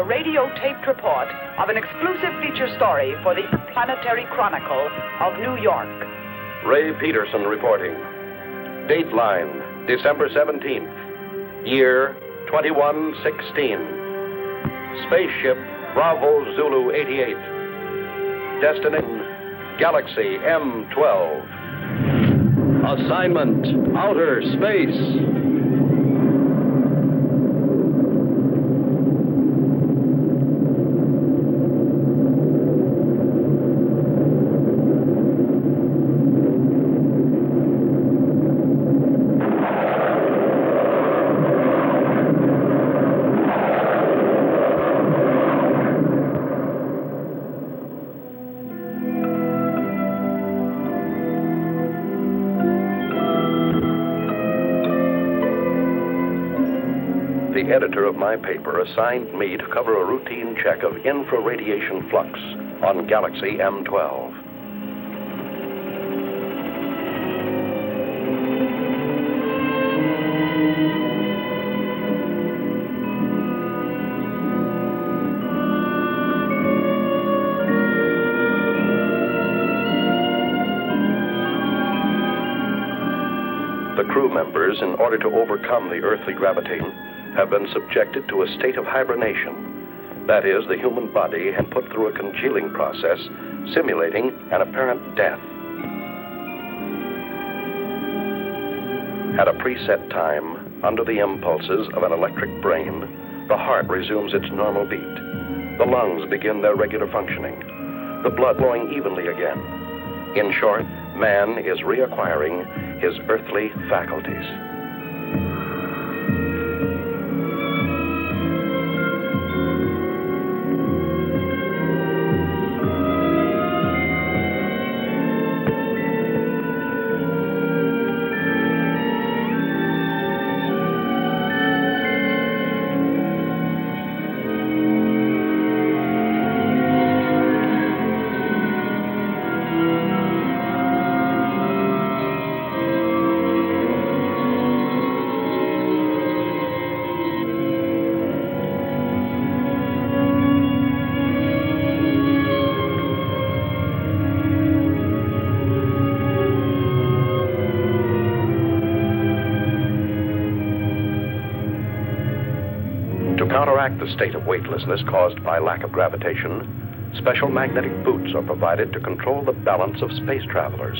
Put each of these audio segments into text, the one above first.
radio-taped report of an exclusive feature story for the Interplanetary Chronicle of New York. Ray Peterson reporting. Dateline, December 17th. Year 2116. Spaceship Bravo Zulu 88. Destination Galaxy M12. Assignment Outer Space. The editor of my paper assigned me to cover a routine check of infraradiation flux on Galaxy M12. The crew members, in order to overcome the earthly gravitation, have been subjected to a state of hibernation. That is, the human body had put through a congealing process, simulating an apparent death. At a preset time, under the impulses of an electric brain, the heart resumes its normal beat. The lungs begin their regular functioning, the blood flowing evenly again. In short, man is reacquiring his earthly faculties. To counteract the state of weightlessness caused by lack of gravitation, special magnetic boots are provided to control the balance of space travelers.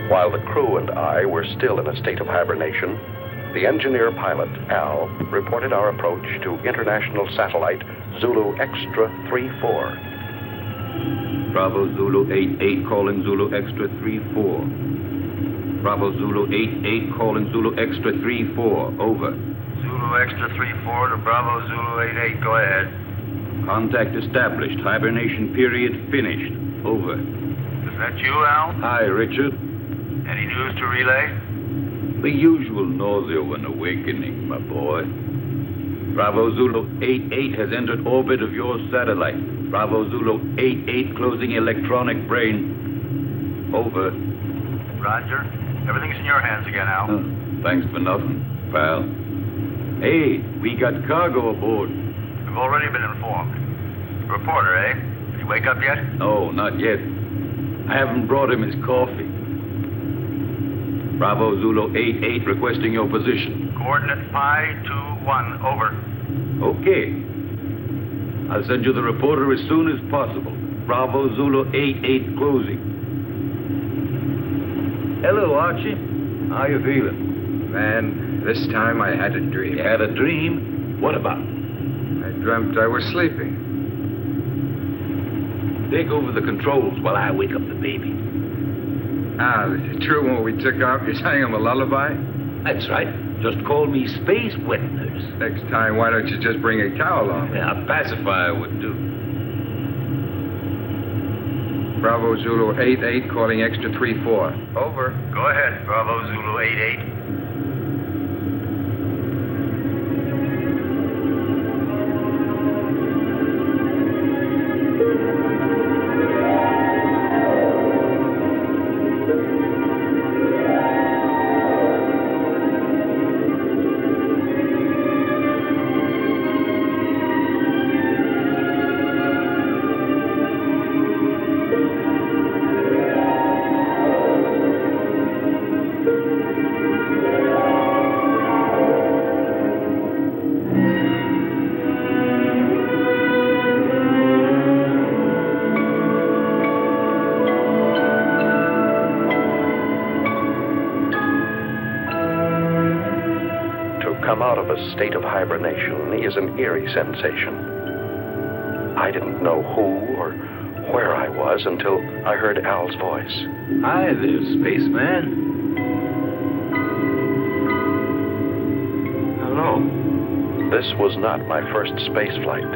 While the crew and I were still in a state of hibernation, the engineer pilot, Al, reported our approach to international satellite Zulu Extra 34. Bravo Zulu 88 calling Zulu Extra 34. Bravo Zulu 88 calling Zulu Extra 34. Over. Zulu Extra 34 to Bravo Zulu 88. Go ahead. Contact established. Hibernation period finished. Over. Is that you, Al? Hi, Richard. Any news to relay? The usual nausea when awakening, my boy. Bravo Zulu 88 has entered orbit of your satellite. Bravo Zulu 88 closing electronic brain. Over. Roger. Everything's in your hands again, Al. Thanks for nothing, pal. Hey, we got cargo aboard. We've already been informed. Reporter, eh? Did he wake up yet? No, not yet. I haven't brought him his coffee. Bravo Zulu 88 requesting your position. Coordinate Pi 21. Over. Okay. I'll send you the reporter as soon as possible. Bravo Zulu 88 closing. Hello, Archie. How you feeling? Man, this time I had a dream. You had a dream? What about? I dreamt I was sleeping. Take over the controls while I wake up the baby. Ah, is it true when we took off you sang him a lullaby? That's right. Just call me Space Wet Nurse. Next time, why don't you just bring a cow along? Yeah, a pacifier would do. Bravo Zulu 88 calling extra 34. Over. Go ahead, Bravo Zulu 88. A state of hibernation is an eerie sensation. I didn't know who or where I was until I heard Al's voice. Hi there, spaceman. Hello. This was not my first space flight.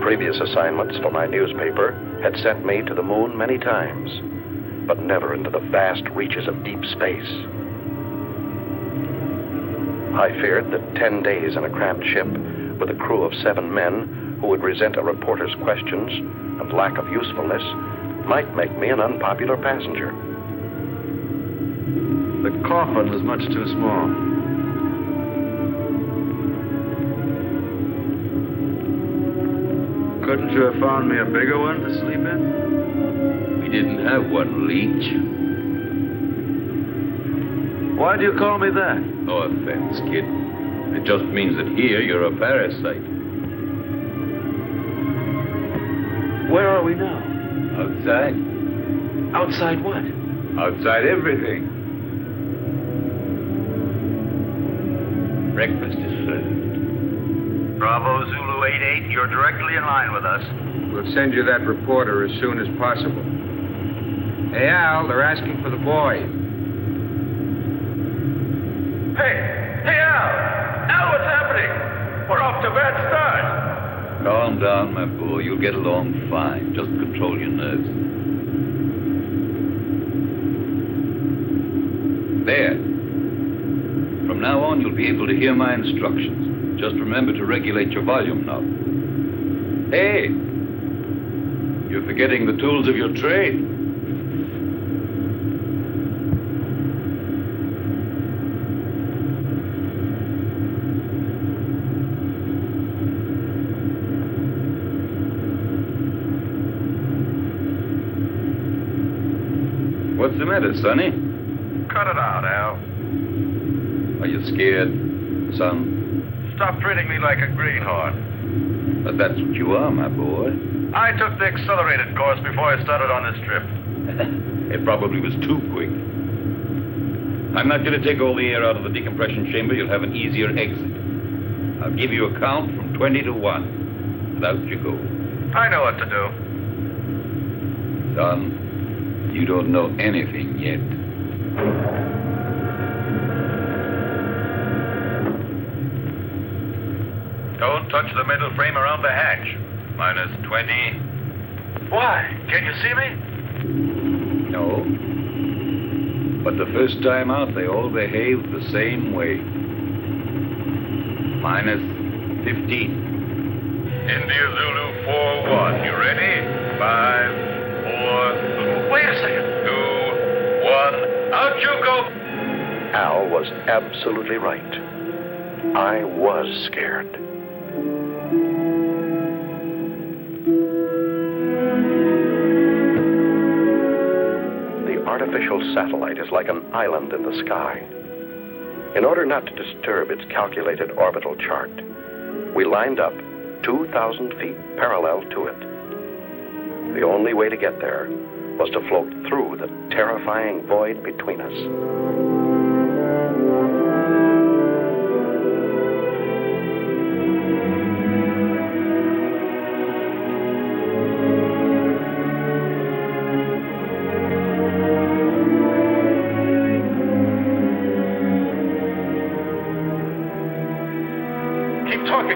Previous assignments for my newspaper had sent me to the moon many times, but never into the vast reaches of deep space. I feared that 10 days in a cramped ship with a crew of 7 men who would resent a reporter's questions and lack of usefulness might make me an unpopular passenger. The coffin was much too small. Couldn't you have found me a bigger one to sleep in? We didn't have one, Leech. Why do you call me that? No offense, kid. It just means that here you're a parasite. Where are we now? Outside. Outside what? Outside everything. Breakfast is served. Bravo Zulu 88, you're directly in line with us. We'll send you that reporter as soon as possible. Hey, Al, they're asking for the boy. Hey, Al! Al, what's happening? We're off to a bad start. Calm down, my boy. You'll get along fine. Just control your nerves. There. From now on, you'll be able to hear my instructions. Just remember to regulate your volume knob. Hey! You're forgetting the tools of your trade. What's the matter, Sonny? Cut it out, Al. Are you scared, son? Stop treating me like a greenhorn. But that's what you are, my boy. I took the accelerated course before I started on this trip. It probably was too quick. I'm not going to take all the air out of the decompression chamber. You'll have an easier exit. I'll give you a count from 20 to 1. And out you go. I know what to do. Son, you don't know anything yet. Don't touch the middle frame around the hatch. Minus 20. Why? Can you see me? No. But the first time out, they all behaved the same way. Minus 15. India Zulu 4-1. You ready? 5, 4... Wait a second. 2, 1. Out you go. Al was absolutely right. I was scared. The artificial satellite is like an island in the sky. In order not to disturb its calculated orbital chart, we lined up 2,000 feet parallel to it. The only way to get there was to float through the terrifying void between us.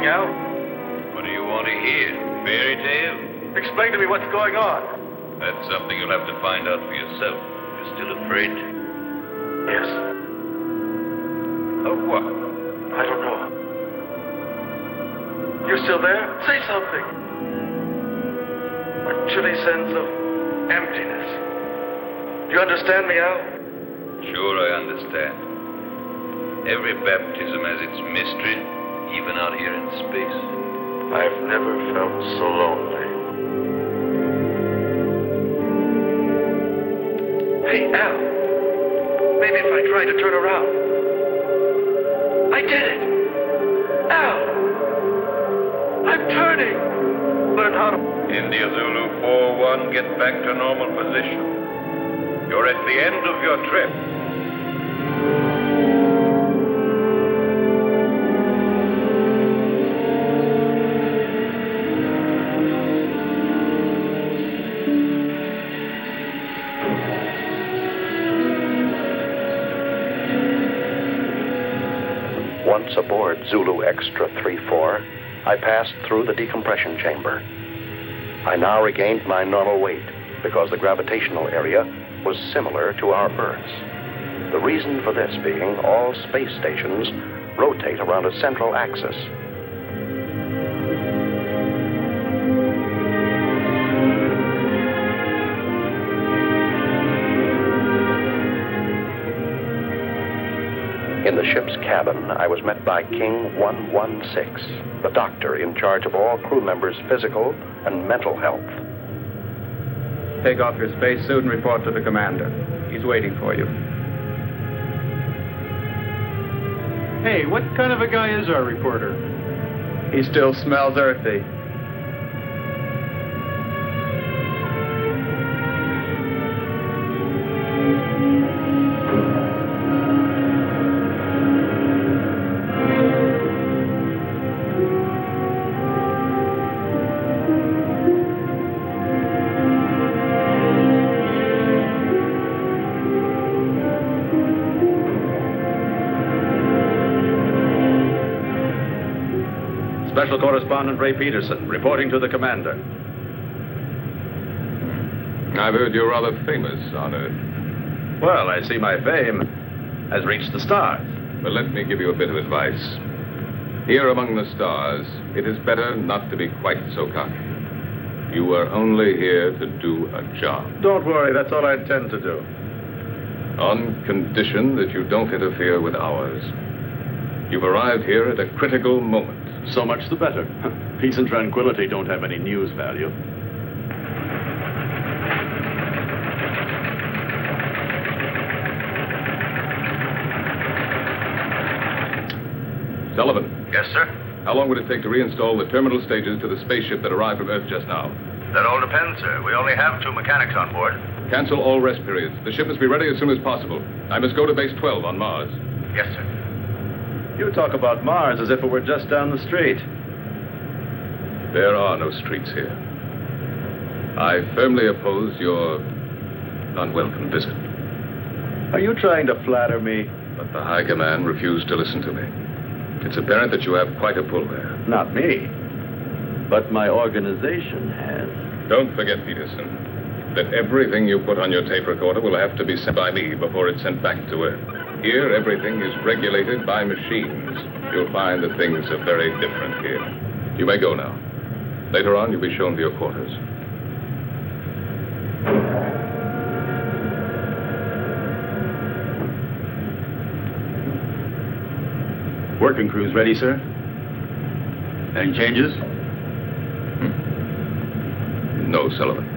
something, Al? What do you want to hear? Fairy tale? Explain to me what's going on. That's something you'll have to find out for yourself. You're still afraid? Yes. Of what? I don't know. You still there? Say something. A chilly sense of emptiness. Do you understand me, Al? Sure, I understand. Every baptism has its mystery, even out here in space. I've never felt so lonely. Hey, Al. Maybe if I try to turn around. I did it. Al. I'm turning. Learn how to... India Zulu 4-1, get back to normal position. You're at the end of your trip. Once aboard Zulu Extra 3-4, I passed through the decompression chamber. I now regained my normal weight because the gravitational area was similar to our Earth's. The reason for this being all space stations rotate around a central axis. In the ship's cabin, I was met by King 116, the doctor in charge of all crew members' physical and mental health. Take off your spacesuit and report to the commander. He's waiting for you. Hey, what kind of a guy is our reporter? He still smells earthy. Special Correspondent Ray Peterson, reporting to the commander. I've heard you're rather famous on Earth. Well, I see my fame has reached the stars. But let me give you a bit of advice. Here among the stars, it is better not to be quite so cocky. You are only here to do a job. Don't worry, that's all I intend to do. On condition that you don't interfere with ours. You've arrived here at a critical moment. So much the better. Peace and tranquility don't have any news value. Sullivan. Yes, sir? How long would it take to reinstall the terminal stages to the spaceship that arrived from Earth just now? That all depends, sir. We only have 2 mechanics on board. Cancel all rest periods. The ship must be ready as soon as possible. I must go to base 12 on Mars. Yes, sir. You talk about Mars as if it were just down the street. There are no streets here. I firmly oppose your unwelcome visit. Are you trying to flatter me? But the High Command refused to listen to me. It's apparent that you have quite a pull there. Not me. But my organization has. Don't forget, Peterson, that everything you put on your tape recorder will have to be sent by me before it's sent back to Earth. Here, everything is regulated by machines. You'll find that things are very different here. You may go now. Later on, you'll be shown to your quarters. Working crew's ready, sir? Any changes? No, Sullivan.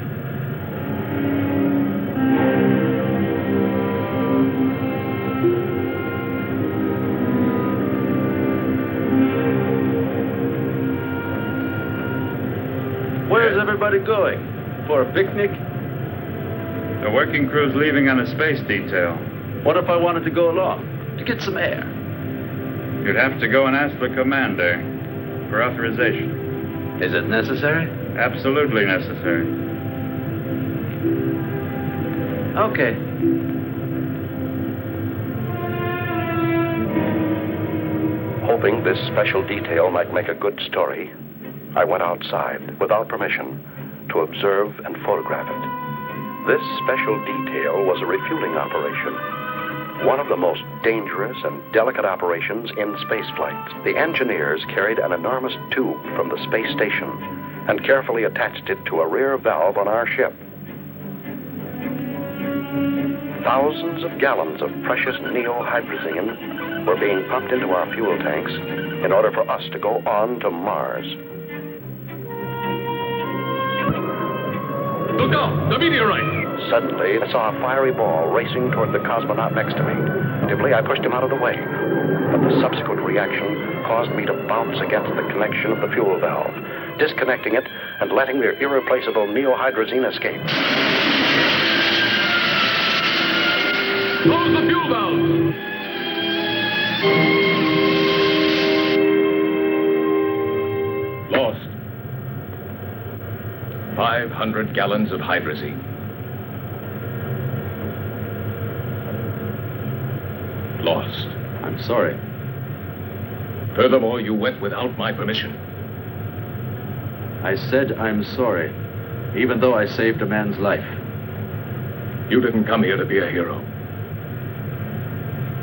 Where's everybody going? For a picnic? The working crew's leaving on a space detail. What if I wanted to go along? To get some air? You'd have to go and ask the commander for authorization. Is it necessary? Absolutely necessary. Okay. Hoping this special detail might make a good story, I went outside without permission to observe and photograph it. This special detail was a refueling operation, one of the most dangerous and delicate operations in spaceflight. The engineers carried an enormous tube from the space station and carefully attached it to a rear valve on our ship. Thousands of gallons of precious neohydrazine were being pumped into our fuel tanks in order for us to go on to Mars. Look out! The meteorite! Suddenly, I saw a fiery ball racing toward the cosmonaut next to me. Instinctively, I pushed him out of the way. But the subsequent reaction caused me to bounce against the connection of the fuel valve, disconnecting it and letting the irreplaceable neohydrazine escape. Close the fuel valve! Lost. 500 gallons of hydrazine. Lost. I'm sorry. Furthermore, you went without my permission. I said I'm sorry, even though I saved a man's life. You didn't come here to be a hero.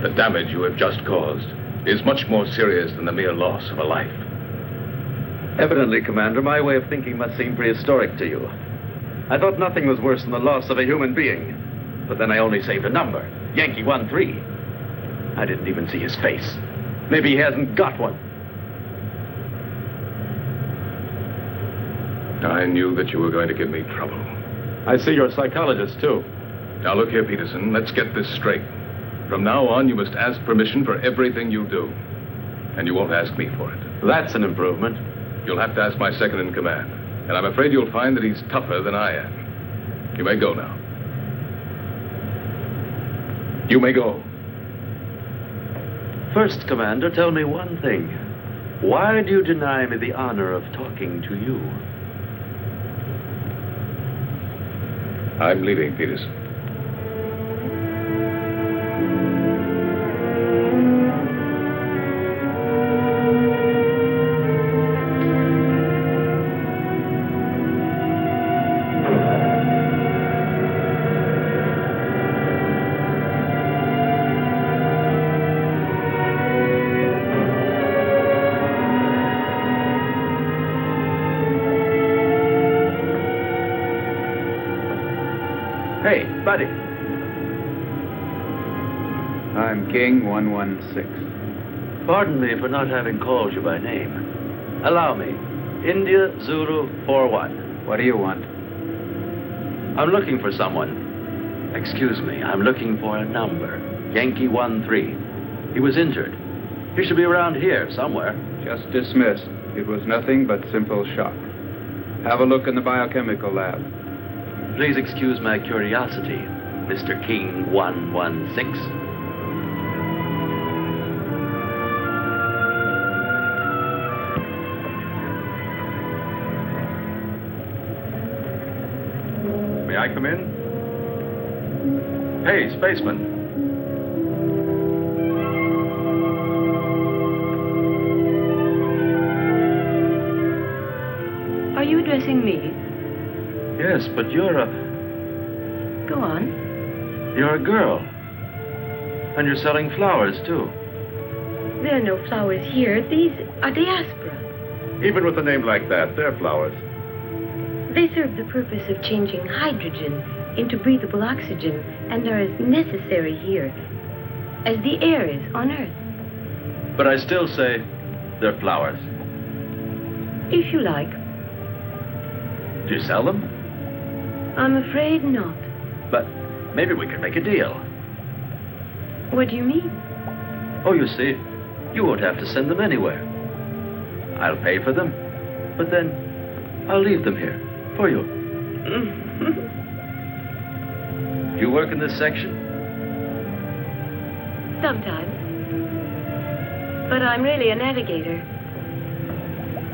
The damage you have just caused is much more serious than the mere loss of a life. Evidently, Commander, my way of thinking must seem prehistoric to you. I thought nothing was worse than the loss of a human being. But then I only saved a number, Yankee 13. I didn't even see his face. Maybe he hasn't got one. I knew that you were going to give me trouble. I see you're a psychologist, too. Now look here, Peterson, let's get this straight. From now on, you must ask permission for everything you do. And you won't ask me for it. That's an improvement. You'll have to ask my second in command. And I'm afraid you'll find that he's tougher than I am. You may go now. You may go. First, Commander, tell me one thing. Why do you deny me the honor of talking to you? I'm leaving, Peterson. Hey, buddy. I'm King 116. Pardon me for not having called you by name. Allow me. India Zulu 41. What do you want? I'm looking for someone. Excuse me, I'm looking for a number. Yankee 13. He was injured. He should be around here somewhere. Just dismissed. It was nothing but simple shock. Have a look in the biochemical lab. Please excuse my curiosity, Mr. King 116. May I come in? Hey, spaceman. Are you addressing me? Yes, but you're a... Go on. You're a girl. And you're selling flowers, too. There are no flowers here. These are diaspora. Even with a name like that, they're flowers. They serve the purpose of changing hydrogen into breathable oxygen and are as necessary here as the air is on Earth. But I still say they're flowers. If you like. Do you sell them? I'm afraid not. But maybe we could make a deal. What do you mean? Oh, you see, you won't have to send them anywhere. I'll pay for them, but then I'll leave them here for you. Do you work in this section? Sometimes. But I'm really a navigator.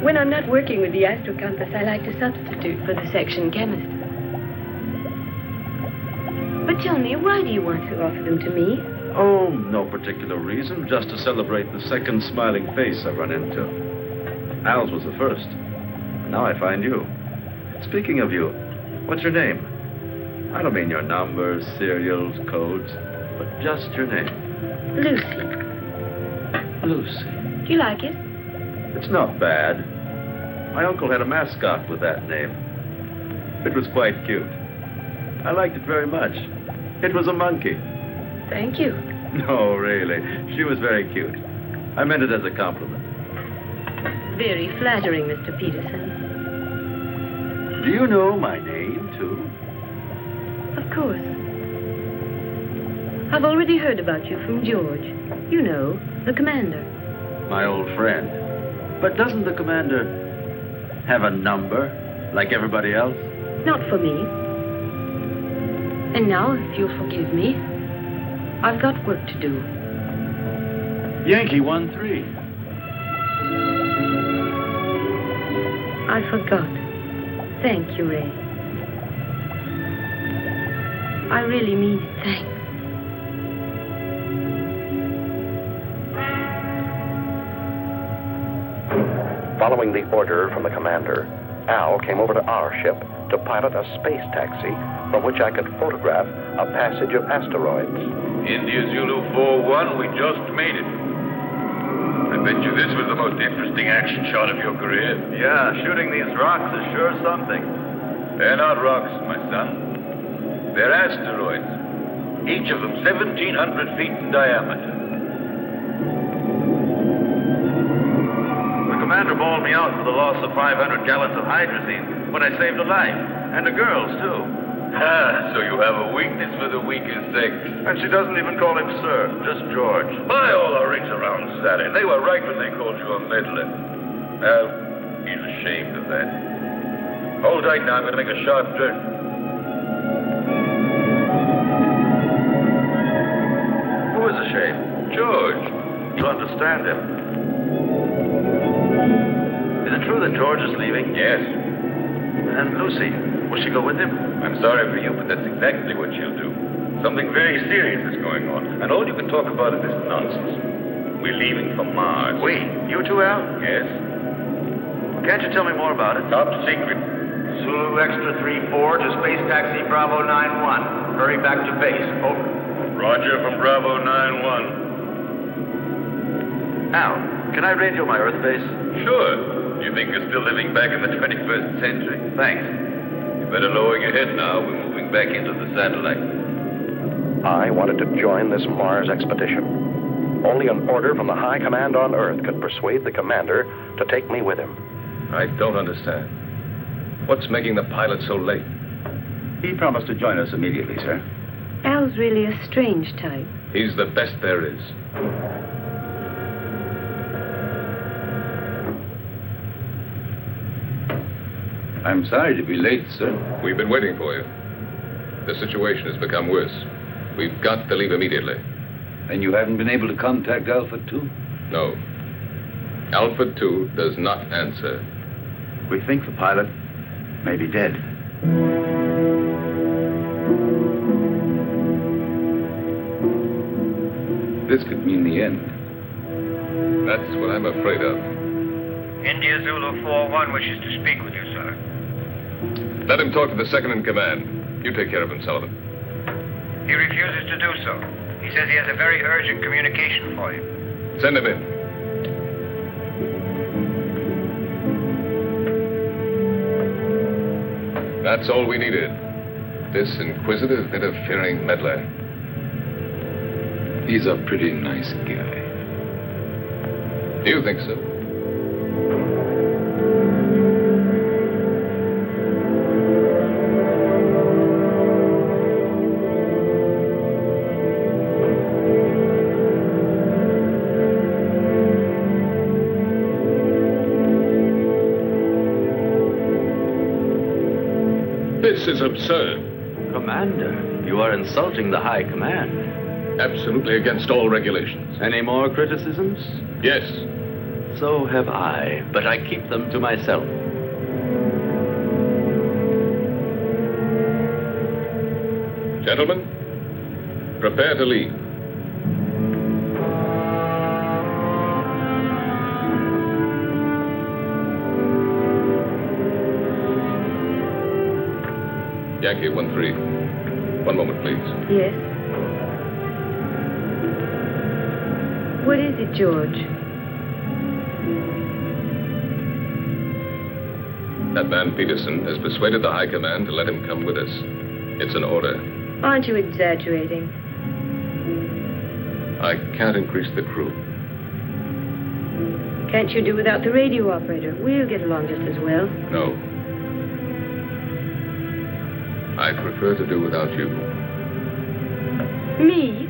When I'm not working with the astrocompass, I like to substitute for the section chemist. But tell me, why do you want to offer them to me? Oh, no particular reason. Just to celebrate the second smiling face I've run into. Al's was the first. Now I find you. Speaking of you, what's your name? I don't mean your numbers, serials, codes, but just your name. Lucy. Lucy. Do you like it? It's not bad. My uncle had a mascot with that name. It was quite cute. I liked it very much. It was a monkey. Thank you. No, really. She was very cute. I meant it as a compliment. Very flattering, Mr. Peterson. Do you know my name, too? Of course. I've already heard about you from George. You know, the commander. My old friend. But doesn't the commander have a number, like everybody else? Not for me. And now, if you'll forgive me, I've got work to do. Yankee 1-3. I forgot. Thank you, Ray. I really mean it. Thanks. Following the order from the commander, Al came over to our ship to pilot a space taxi from which I could photograph a passage of asteroids. India Zulu 4-1, we just made it. I bet you this was the most interesting action shot of your career. Yeah, shooting these rocks is sure something. They're not rocks, my son. They're asteroids. Each of them 1,700 feet in diameter. The commander bawled me out for the loss of 500 gallons of hydrazine when I saved a life. And the girls, too. Ah, so you have a weakness for the weaker sex. And she doesn't even call him sir, just George. Buy all the rings around Saturday. They were right when they called you a meddler. Well, he's ashamed of that. Hold tight now, I'm going to make a sharp turn. Who is ashamed? George. To understand him. Is it true that George is leaving? Yes. And Lucy, will she go with him? I'm sorry for you, but that's exactly what she'll do. Something very serious is going on, and all you can talk about is this nonsense. We're leaving for Mars. We? You too, Al? Yes. Can't you tell me more about it? Top secret. Zulu Extra 3-4 to Space Taxi Bravo 9-1. Hurry back to base. Over. Roger from Bravo 9-1. Al, can I radio my Earth base? Sure. You think you're still living back in the 21st century? Thanks. You better lower your head now. We're moving back into the satellite. I wanted to join this Mars expedition. Only an order from the High Command on Earth could persuade the commander to take me with him. I don't understand. What's making the pilot so late? He promised to join us immediately, sir. Al's really a strange type. He's the best there is. I'm sorry to be late, sir. We've been waiting for you. The situation has become worse. We've got to leave immediately. And you haven't been able to contact Alpha 2? No. Alpha 2 does not answer. We think the pilot may be dead. This could mean the end. That's what I'm afraid of. India Zulu 4-1 wishes to speak with you, sir. Let him talk to the second in command. You take care of him, Sullivan. He refuses to do so. He says he has a very urgent communication for you. Send him in. That's all we needed. This inquisitive, interfering meddler. He's a pretty nice guy. Do you think so? This is absurd. Commander, you are insulting the High Command. Absolutely against all regulations. Any more criticisms? Yes. So have I, but I keep them to myself. Gentlemen, prepare to leave. Yankee 1-3. One moment, please. Yes? What is it, George? That man Peterson has persuaded the High Command to let him come with us. It's an order. Aren't you exaggerating? I can't increase the crew. Can't you do without the radio operator? We'll get along just as well. No. I prefer to do without you. Me?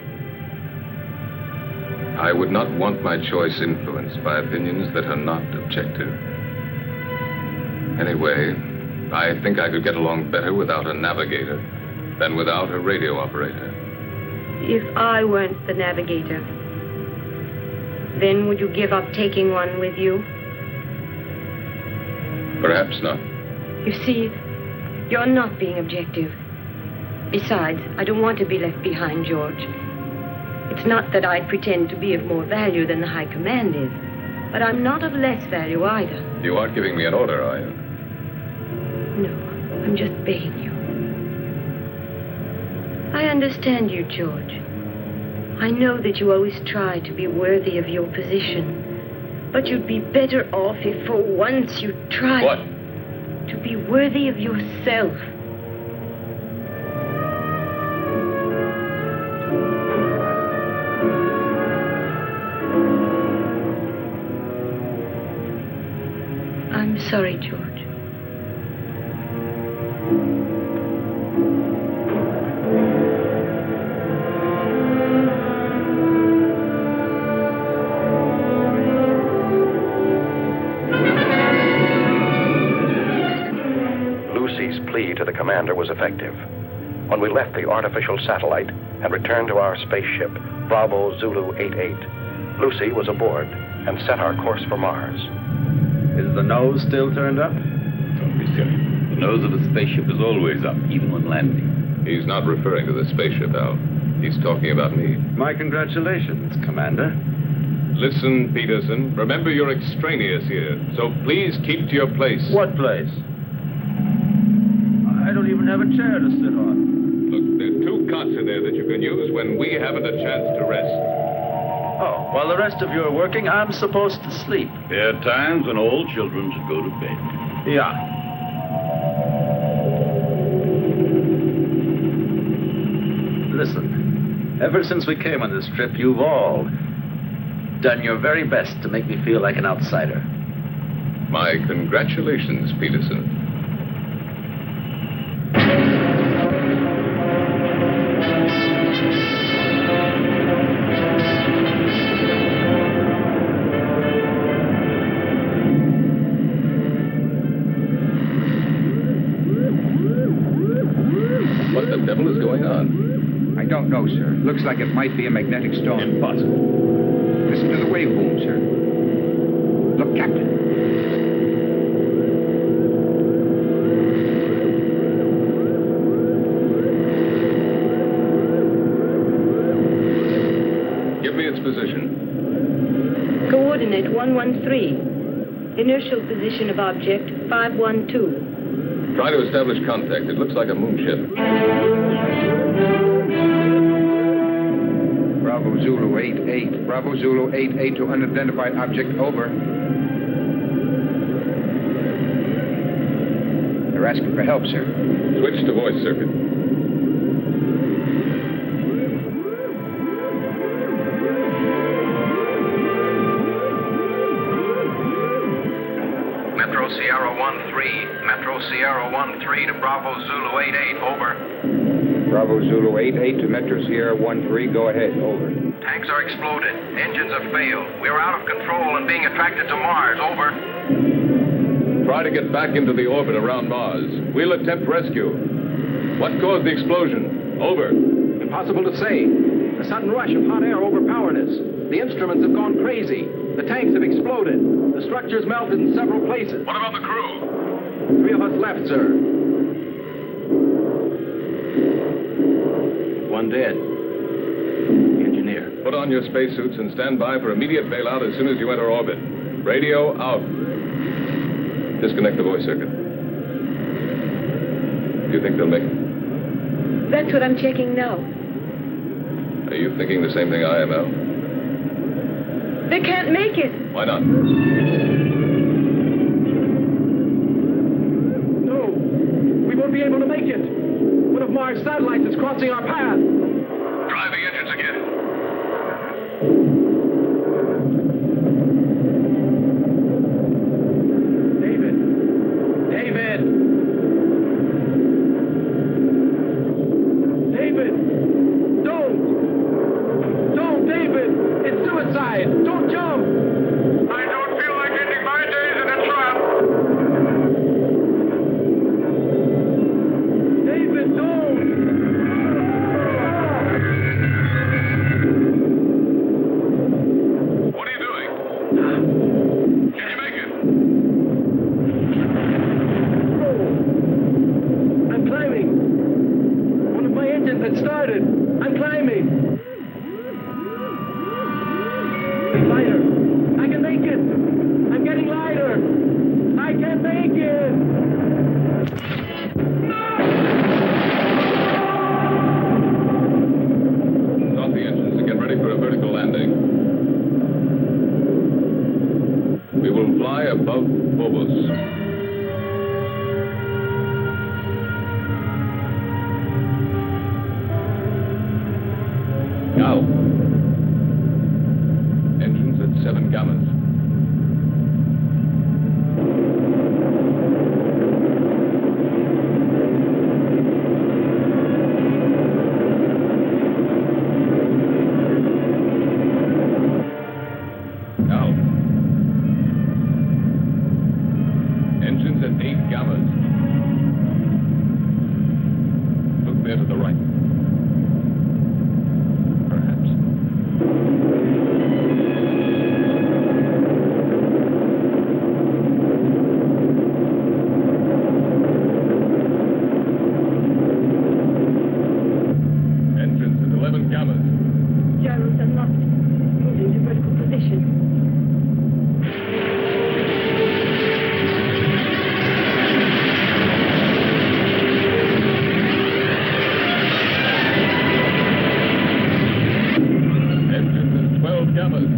I would not want my choice influenced by opinions that are not objective. Anyway, I think I could get along better without a navigator than without a radio operator. If I weren't the navigator, then would you give up taking one with you? Perhaps not. You see, you're not being objective. Besides, I don't want to be left behind, George. It's not that I pretend to be of more value than the High Command is, but I'm not of less value either. You aren't giving me an order, are you? No, I'm just begging you. I understand you, George. I know that you always try to be worthy of your position, but you'd be better off if for once you tried... What? To be worthy of yourself. I'm sorry, George. To the commander was effective. When we left the artificial satellite and returned to our spaceship, Bravo Zulu 88, Lucy was aboard and set our course for Mars. Is the nose still turned up? Don't be silly. The nose of a spaceship is always up, even when landing. He's not referring to the spaceship, Al. He's talking about me. My congratulations, Commander. Listen, Peterson. Remember you're extraneous here, so please keep to your place. What place? I don't even have a chair to sit on. Look, there are 2 cots in there that you can use when we haven't a chance to rest. Oh, while the rest of you are working, I'm supposed to sleep. There are times when all children should go to bed. Yeah. Listen, ever since we came on this trip, you've all done your very best to make me feel like an outsider. My congratulations, Peterson. What the devil is going on? I don't know, sir. Looks like it might be a magnetic storm. Impossible. Listen to the wave boom, sir. Look, Captain. Give me its position. Coordinate 113. Inertial position of object 512. Try to establish contact. It looks like a moonship. Bravo Zulu 88. Bravo Zulu 88 to unidentified object. Over. They're asking for help, sir. Switch to voice circuit. Metro Sierra 1-3. Metro Sierra 1-3 to Bravo Zulu 88. Over. Bravo Zulu 88 to Metro Sierra 1-3. Go ahead. Over. Tanks are exploded. Engines have failed. We are out of control and being attracted to Mars. Over. Try to get back into the orbit around Mars. We'll attempt rescue. What caused the explosion? Over. Impossible to say. A sudden rush of hot air overpowered us. The instruments have gone crazy. The tanks have exploded. The structures melted in several places. What about the crew? 3 of us left, sir. 1 dead. Engineer. Put on your spacesuits and stand by for immediate bailout as soon as you enter orbit. Radio out. Disconnect the voice circuit. Do you think they'll make it? That's what I'm checking now. Are you thinking the same thing I am, Al? They can't make it. Why not? No, we won't be able to make it. One of Mars' satellites is crossing our path. Drive the engines again. David! Don't, David! It's suicide! Don't jump! I don't feel like ending my days in a trap. David, don't! What are you doing? Can you make it? I'm climbing. One of my engines had started. I'm climbing. Lighter. I can make it. I'm getting lighter. I can make it. Start the engines and get ready for a vertical landing. We will fly above Phobos. Now. Engines at 7 gammas. Now. Engines at 8 gammas. Look there to the right. Perhaps. Engines at 11 gammas. Gyros unlocked. Moving to vertical position. Engines at 12 gammas.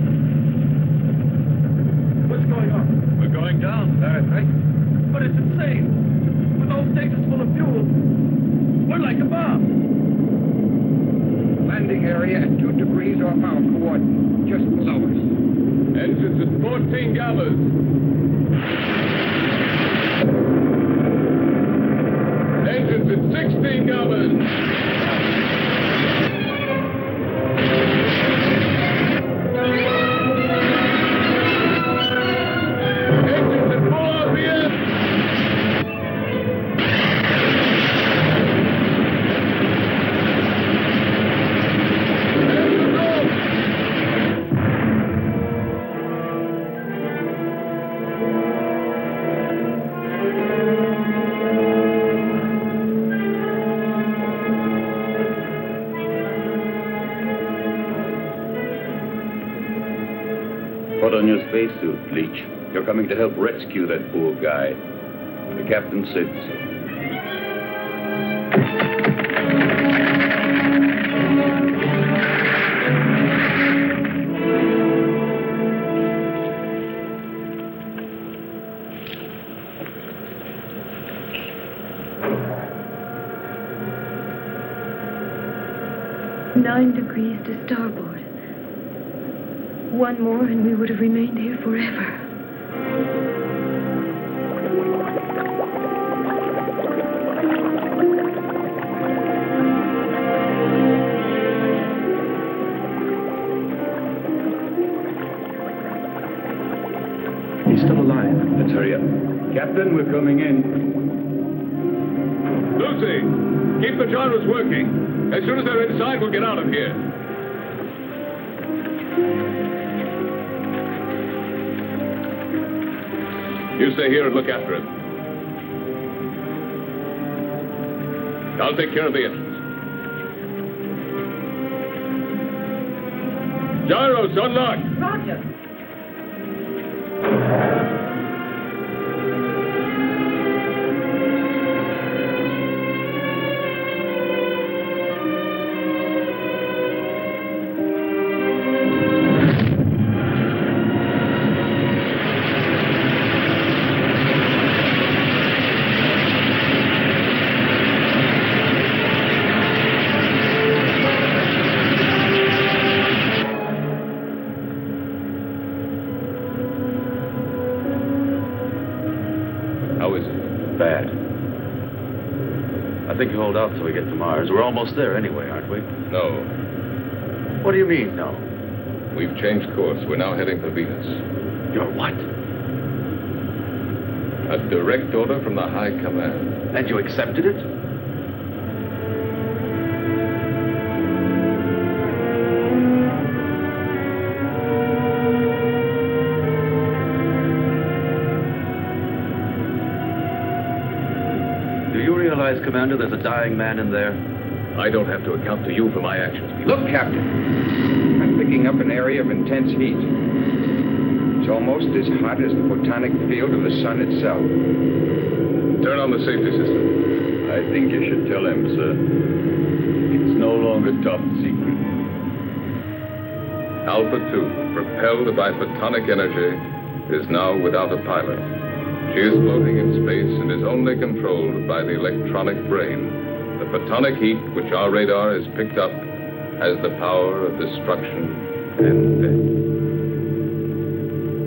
What's going on? We're going down. That's right. But it's insane. With those stages full of fuel, we're like a bomb. Landing area at 2 degrees off our coordinate, just below us. Engines at 14 gammas. Engines at 16 gammas. Engines at full RPM. Engines off. Put on your spacesuit, Leech. You're coming to help rescue that poor guy. The captain said so. Nine degrees to starboard. One more and we would have remained here forever. He's still alive. Let's hurry up. Captain, we're coming in. Lucy, keep the gyros working. As soon as they're inside, we'll get out of here. You stay here and look after him. I'll take care of the engines. Gyros unlocked. Roger. I think you hold out till we get to Mars. We're almost there anyway, aren't we? No. What do you mean, no? We've changed course. We're now heading for Venus. You're what? A direct order from the High Command. And you accepted it? Do you realize, Commander, there's a dying man in there? I don't have to account to you for my actions, Peter. Look, Captain. I'm picking up an area of intense heat. It's almost as hot as the photonic field of the sun itself. Turn on the safety system. I think you should tell him, sir. It's no longer top secret. Alpha 2, propelled by photonic energy, is now without a pilot. She is floating in space and is only controlled by the electronic brain. The photonic heat, which our radar has picked up, has the power of destruction and death.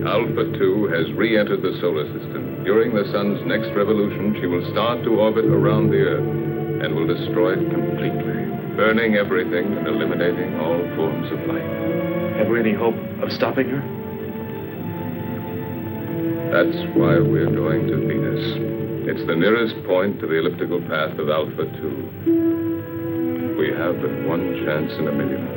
Alpha 2 has re-entered the solar system. During the sun's next revolution, she will start to orbit around the Earth and will destroy it completely, burning everything and eliminating all forms of life. Have we any hope of stopping her? That's why we're going to Venus. It's the nearest point to the elliptical path of Alpha 2. We have but one chance in a million.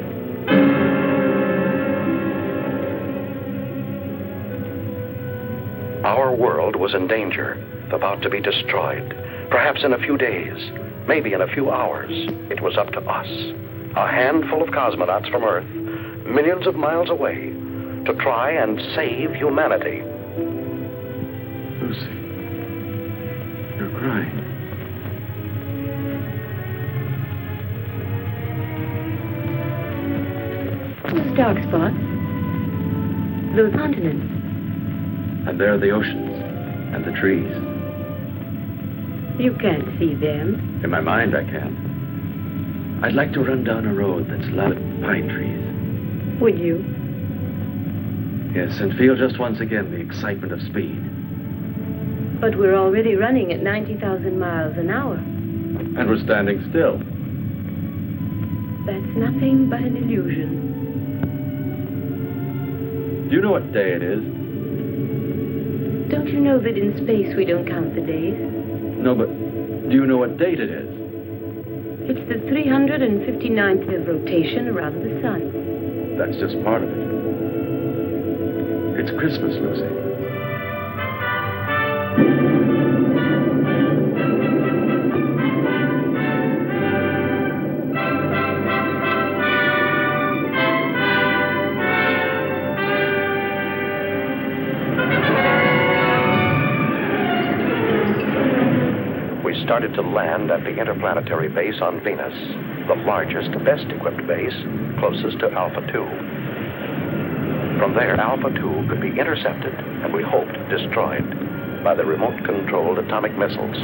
Our world was in danger, about to be destroyed. Perhaps in a few days, maybe in a few hours. It was up to us, a handful of cosmonauts from Earth, millions of miles away, to try and save humanity. Lucy, you're crying. Those dark spots. Those continents. And there are the oceans and the trees. You can't see them. In my mind, I can. I'd like to run down a road that's lined with pine trees. Would you? Yes, and feel just once again the excitement of speed. But we're already running at 90,000 miles an hour. And we're standing still. That's nothing but an illusion. Do you know what day it is? Don't you know that in space we don't count the days? No, but do you know what date it is? It's the 359th of rotation around the sun. That's just part of it. It's Christmas, Lucy. Started to land at the Interplanetary base on Venus, the largest, best-equipped base, closest to Alpha 2. From there, Alpha 2 could be intercepted, and we hoped destroyed, by the remote-controlled atomic missiles.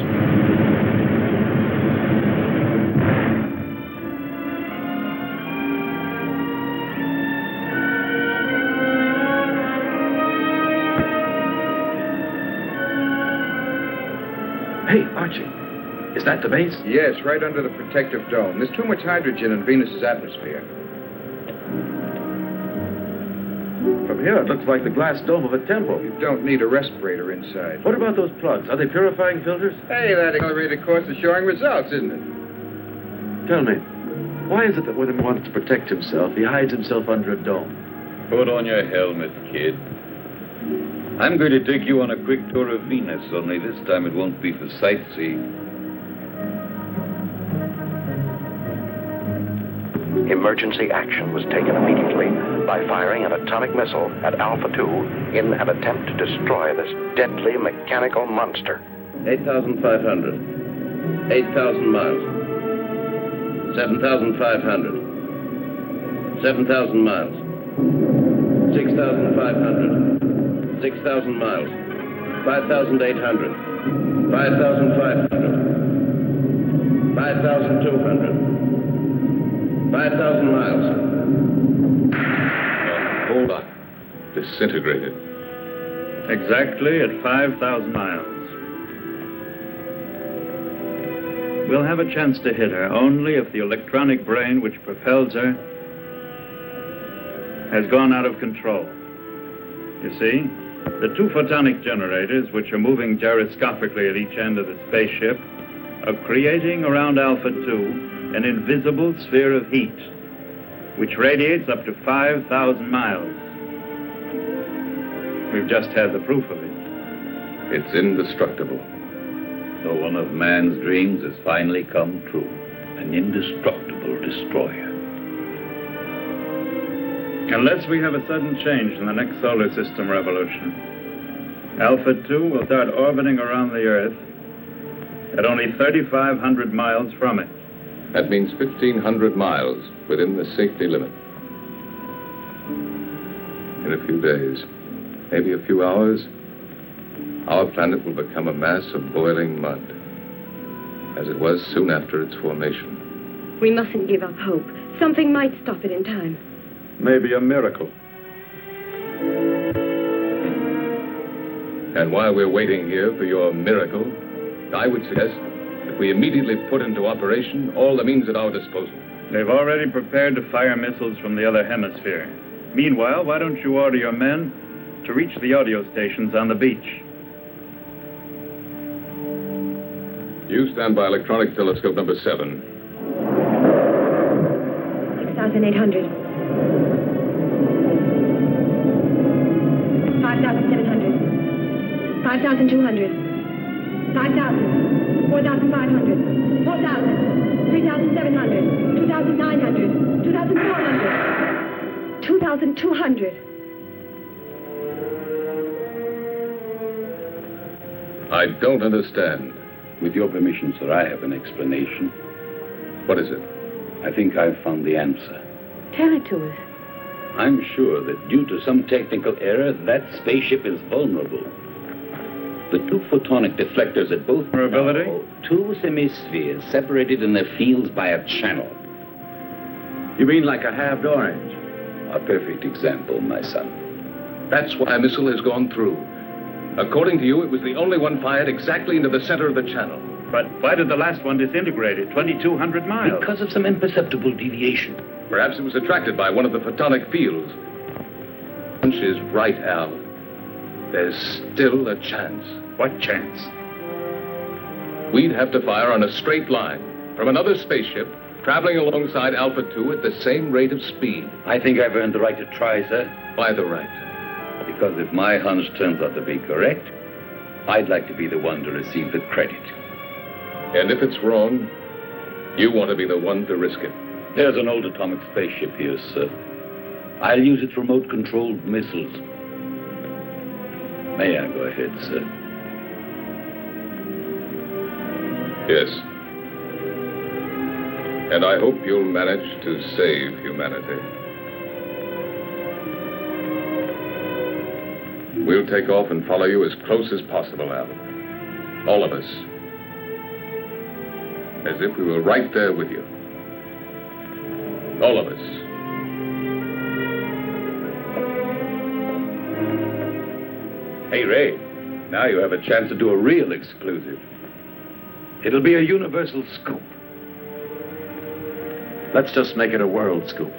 Hey, Archie. Is that the base? Yes, right under the protective dome. There's too much hydrogen in Venus's atmosphere. From here, it looks like the glass dome of a temple. You don't need a respirator inside. What about those plugs? Are they purifying filters? Hey, that accelerated course is showing results, isn't it? Tell me, why is it that when he wants to protect himself, he hides himself under a dome? Put on your helmet, kid. I'm going to take you on a quick tour of Venus, only this time it won't be for sightseeing. Emergency action was taken immediately by firing an atomic missile at Alpha 2 in an attempt to destroy this deadly mechanical monster. 8,500. 8,000 miles. 7,500. 7,000 miles. 6,500. 6,000 miles. 5,800. 5,500. 5,200. 5,000 miles. Hold on. Disintegrated. Exactly at 5,000 miles. We'll have a chance to hit her only if the electronic brain which propels her has gone out of control. You see, the two photonic generators, which are moving gyroscopically at each end of the spaceship, are creating around Alpha 2 an invisible sphere of heat, which radiates up to 5,000 miles. We've just had the proof of it. It's indestructible. So one of man's dreams has finally come true. An indestructible destroyer. Unless we have a sudden change in the next solar system revolution, Alpha 2 will start orbiting around the Earth at only 3,500 miles from it. That means 1,500 miles within the safety limit. In a few days, maybe a few hours, our planet will become a mass of boiling mud, as it was soon after its formation. We mustn't give up hope. Something might stop it in time. Maybe a miracle. And while we're waiting here for your miracle, I would suggest that we immediately put into operation all the means at our disposal. They've already prepared to fire missiles from the other hemisphere. Meanwhile, why don't you order your men to reach the audio stations on the beach? You stand by electronic telescope number 7. 6,800. 5,700. 5,200. 5,000. 4,500. 4,000. 3,700. 2,900. 2,400. 2,200. I don't understand. With your permission, sir, I have an explanation. What is it? I think I've found the answer. Tell it to us. I'm sure that due to some technical error, that spaceship is vulnerable. The two photonic deflectors at both... Vulnerability? Two semispheres separated in their fields by a channel. You mean like a halved orange? A perfect example, my son. That's why a missile has gone through. According to you, it was the only one fired exactly into the center of the channel. But why did the last one disintegrate at 2,200 miles? Because of some imperceptible deviation. Perhaps it was attracted by one of the photonic fields. Hunch is right, Al. There's still a chance. What chance? We'd have to fire on a straight line from another spaceship traveling alongside Alpha 2 at the same rate of speed. I think I've earned the right to try, sir. Why the right? Because if my hunch turns out to be correct, I'd like to be the one to receive the credit. And if it's wrong, you want to be the one to risk it. There's an old atomic spaceship here, sir. I'll use its remote-controlled missiles. May I go ahead, sir? Yes. And I hope you'll manage to save humanity. We'll take off and follow you as close as possible, Al. All of us. As if we were right there with you. All of us. Hey, Ray, now you have a chance to do a real exclusive. It'll be a universal scoop. Let's just make it a world scoop.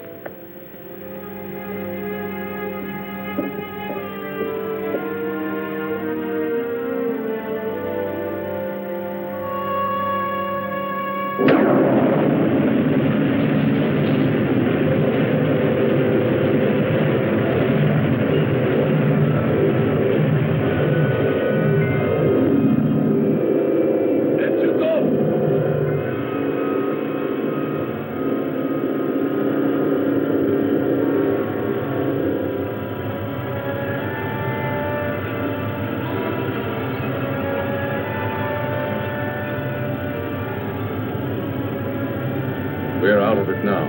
We're out of it now.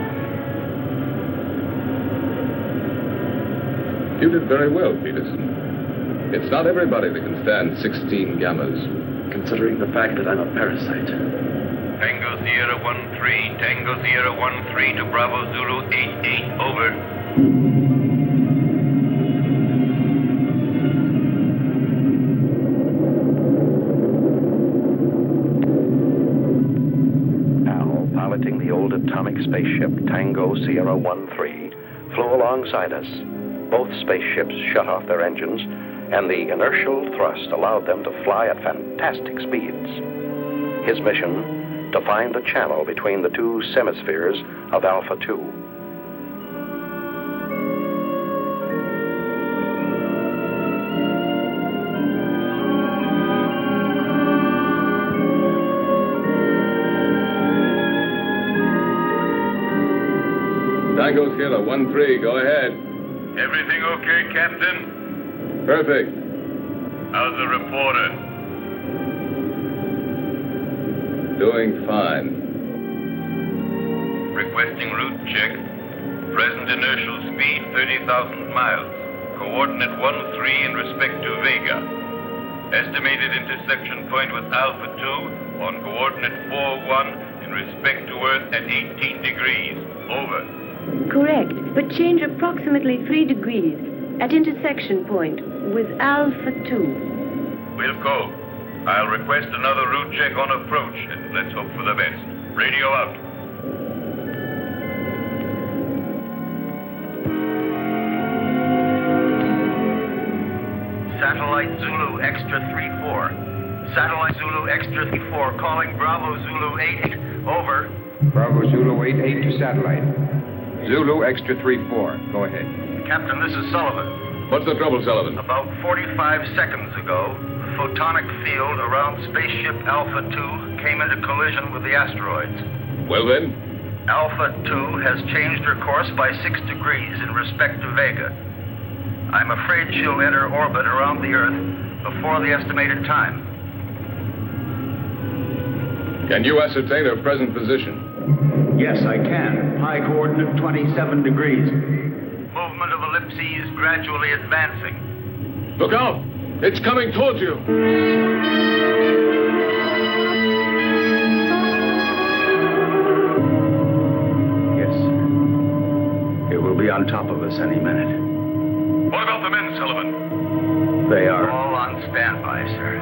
You did very well, Peterson. It's not everybody that can stand 16 gammas. Considering the fact that I'm a parasite. Tango Sierra 1-3, Tango Sierra 1-3 to Bravo Zulu 8-8, over. piloting the old atomic spaceship Tango Sierra 13, flew alongside us. Both spaceships shut off their engines, and the inertial thrust allowed them to fly at fantastic speeds. His mission, to find the channel between the two semispheres of Alpha 2. Tango Sierra 13, go ahead. Everything okay, Captain? Perfect. How's the reporter? Doing fine. Requesting route check. Present inertial speed 30,000 miles. Coordinate 13 in respect to Vega. Estimated intersection point with Alpha 2 on coordinate 41 in respect to Earth at 18 degrees. Over. Correct, but change approximately 3 degrees at intersection point with Alpha 2. We'll go. I'll request another route check on approach, and let's hope for the best. Radio out. Satellite Zulu Extra 3-4. Satellite Zulu Extra 3-4 calling Bravo Zulu 88. Over. Bravo Zulu 88 to satellite. Zulu Extra 3-4. Go ahead. Captain, this is Sullivan. What's the trouble, Sullivan? About 45 seconds ago, the photonic field around spaceship Alpha 2 came into collision with the asteroids. Well then? Alpha 2 has changed her course by 6 degrees in respect to Vega. I'm afraid she'll enter orbit around the Earth before the estimated time. Can you ascertain her present position? Yes, I can. High coordinate 27 degrees. Movement of ellipses gradually advancing. Look out! It's coming towards you! Yes. It will be on top of us any minute. What about the men, Sullivan? They are. All on standby, sir.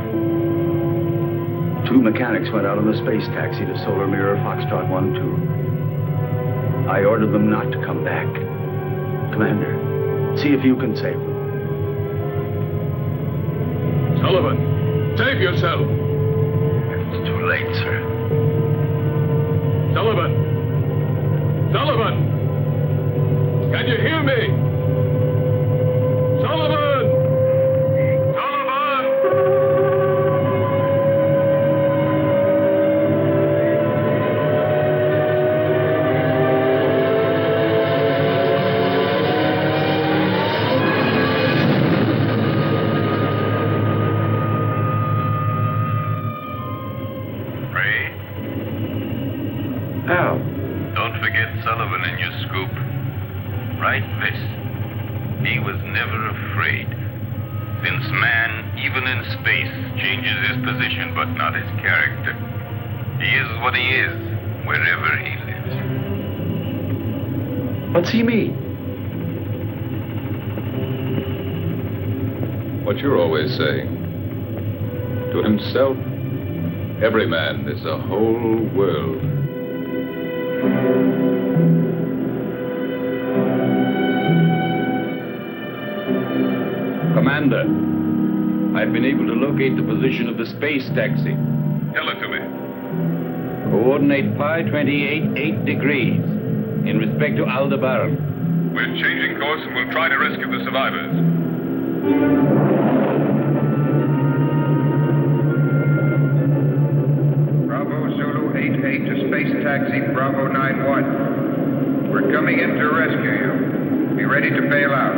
2 mechanics went out on the space taxi to Solar Mirror Foxtrot 1-2. I ordered them not to come back. Commander, see if you can save them. Sullivan, save yourself! It's too late, sir. Sullivan! Sullivan! Can you hear me? Sullivan! But not his character. He is what he is, wherever he lives. What's he mean? What you're always saying. To himself, every man is a whole world. Commander, I've been able to locate the position of the space taxi. Tell it to me. Coordinate pi 28, 8 degrees in respect to Aldebaran. We're changing course and we'll try to rescue the survivors. Bravo Zulu 88 to space taxi Bravo 91. We're coming in to rescue you. Be ready to bail out.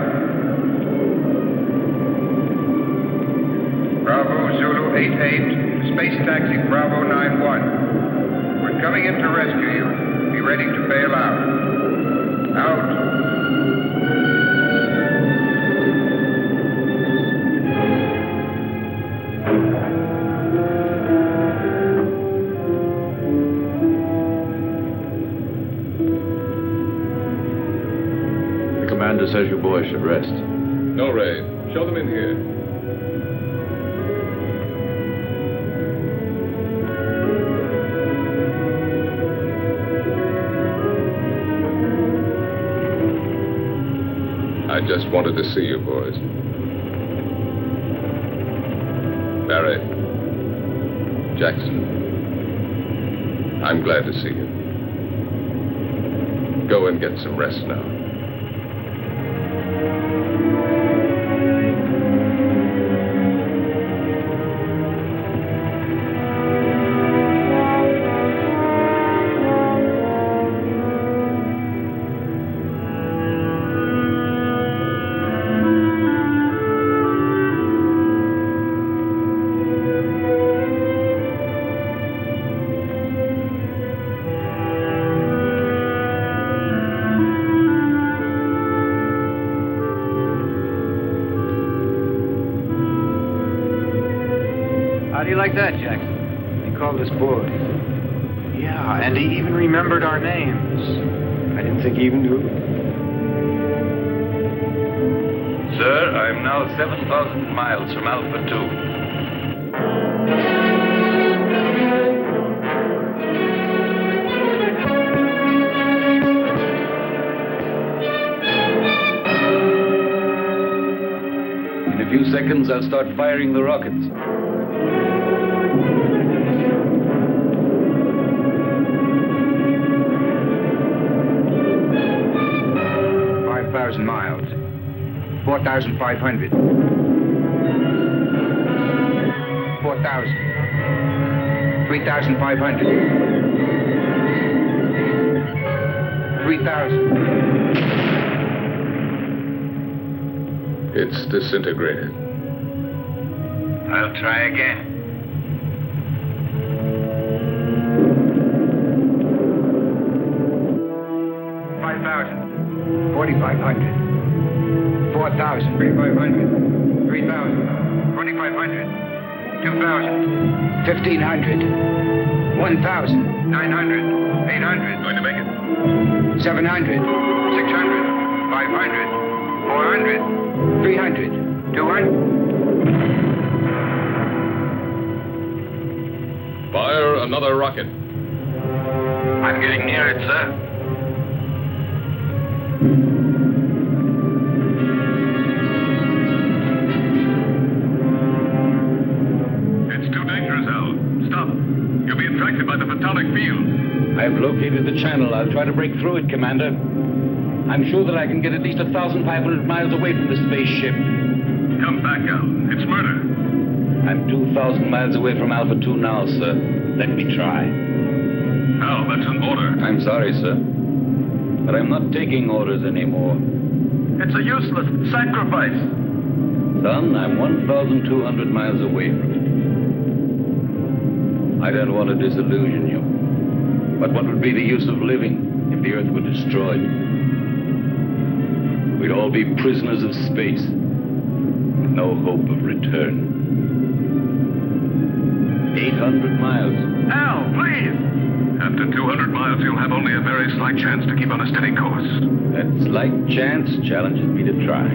Bravo Zulu 88, space taxi Bravo 91. We're coming in to rescue you. Be ready to bail out. Out. The commander says you boys should rest. No, Ray. Show them in here. I just wanted to see you, boys. Barry, Jackson, I'm glad to see you. Go and get some rest now. How do you like that, Jackson? He called us boys. Yeah, and he even remembered our names. I didn't think he even knew. Sir, I'm now 7,000 miles from Alpha 2. In a few seconds, I'll start firing the rockets. 5,000 miles. 4,500. 4,000. 3,500. 3,000. It's disintegrated. I'll try again. 5,000. 4,500. 4,000. 3,500. 3,000. 2,500. 2,000. 1,500. 1,000. 900. 800. Going to make it. 700. 600. 500. 400. 300. 200. Fire another rocket. I'm getting near it, sir. It's too dangerous, Al. Stop. You'll be attracted by the photonic field. I've located the channel. I'll try to break through it, Commander. I'm sure that I can get at least 1,500 miles away from the spaceship. Come back, Al. It's murder. I'm 2,000 miles away from Alpha 2 now, sir. Let me try. Al, that's an order. I'm sorry, sir. But I'm not taking orders anymore. It's a useless sacrifice. Son, I'm 1,200 miles away from it. I don't want to disillusion you. But what would be the use of living if the Earth were destroyed? We'd all be prisoners of space, with no hope of return. 800 miles. Al, please! After 200 miles, you'll have only a very slight chance to keep on a steady course. That slight chance challenges me to try.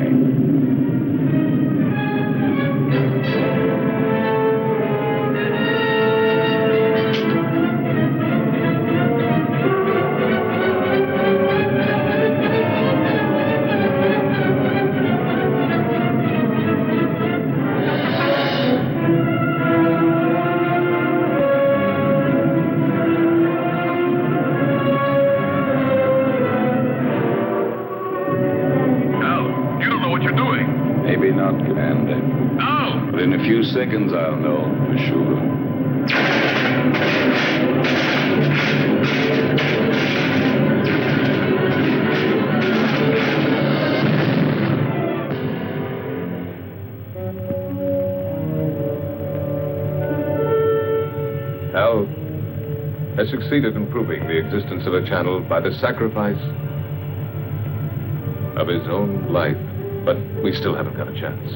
In a few seconds, I'll know for sure. Al has succeeded in proving the existence of a channel by the sacrifice of his own life, but we still haven't got a chance.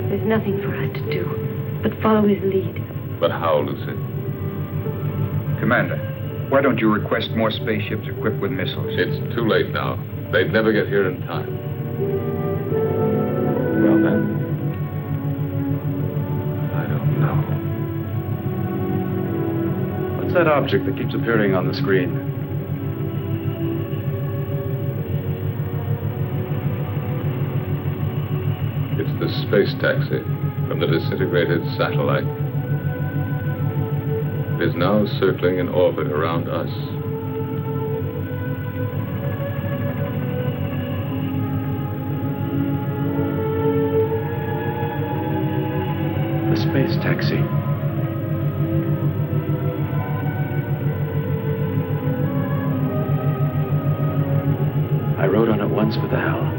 There's nothing for us to do but follow his lead. But how, Lucy? Commander, why don't you request more spaceships equipped with missiles? It's too late now. They'd never get here in time. Well, then, I don't know. What's that object that keeps appearing on the screen? The space taxi from the disintegrated satellite is now circling in orbit around us. The space taxi. I rode on it once with Al.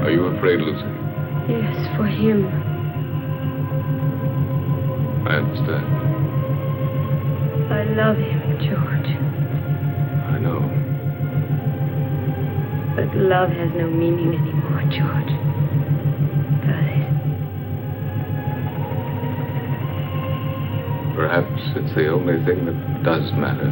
Are you afraid, Lucy? Yes, for him. I understand. I love him, George. I know. But love has no meaning anymore, George. Does it? Perhaps it's the only thing that does matter.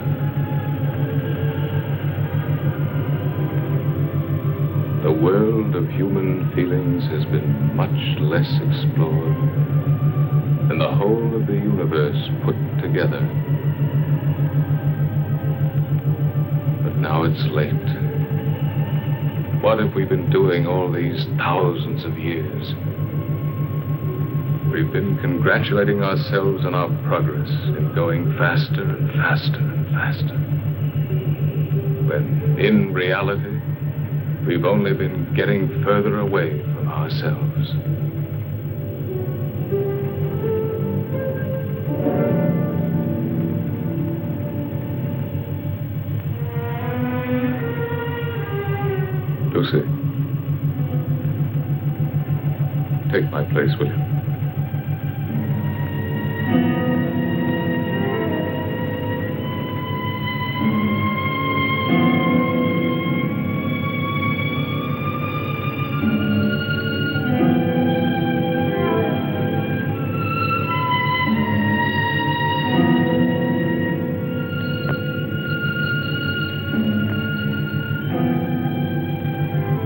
The world of human feelings has been much less explored than the whole of the universe put together. But now it's late. What have we been doing all these thousands of years? We've been congratulating ourselves on our progress in going faster and faster and faster. When, in reality, we've only been getting further away from ourselves. Lucy, take my place, will you?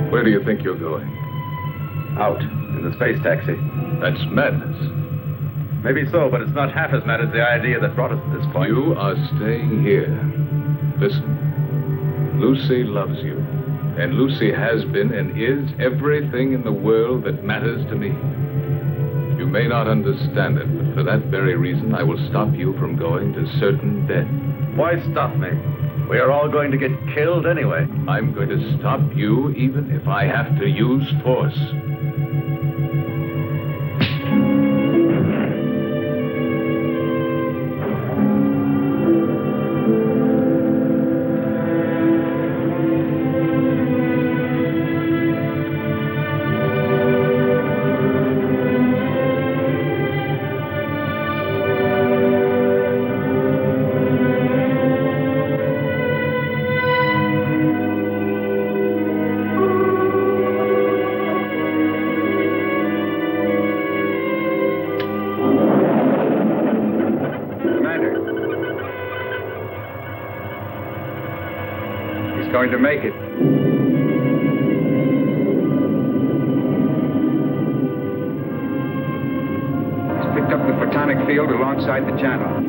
Where do you think you're going? Out, in the space taxi. That's madness. Maybe so, but it's not half as mad as the idea that brought us to this point. You are staying here. Listen, Lucy loves you. And Lucy has been and is everything in the world that matters to me. You may not understand it, but for that very reason, I will stop you from going to certain death. Why stop me? We are all going to get killed anyway. I'm going to stop you even if I have to use force. Going to make it. He's picked up the photonic field alongside the channel.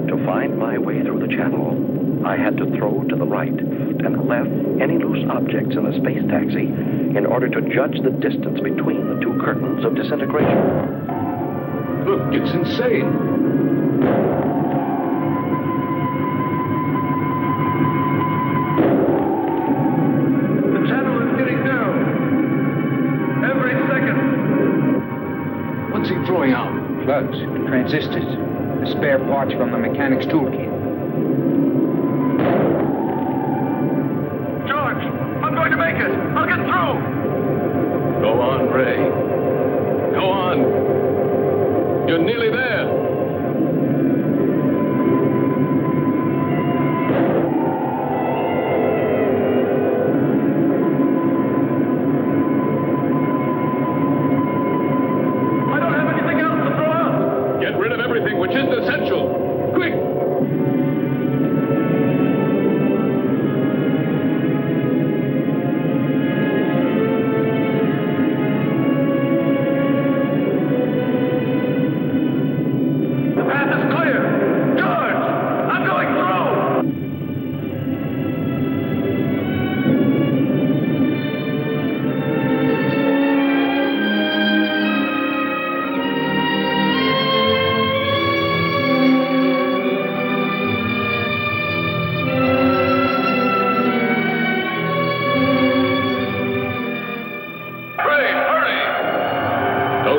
To find my way through the channel, I had to throw to the right and left any loose objects in the space taxi in order to judge the distance between the two curtains of disintegration. Look, it's insane. The channel is getting down. Every second. What's he throwing out? Plugs, transistors, the spare parts from the mechanic's toolkit. I'm going to make it. I'll get through. Go on, Ray. Go on. You're nearly there.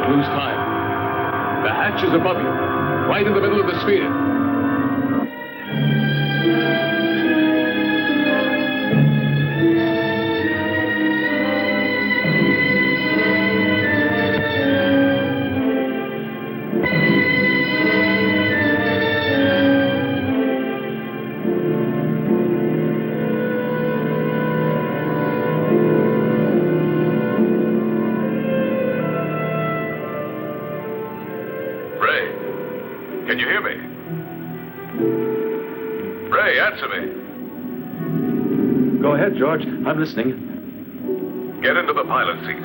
Don't lose time. The hatch is above you, right in the middle of the sphere. Can you hear me? Ray, answer me. Go ahead, George. I'm listening. Get into the pilot seat.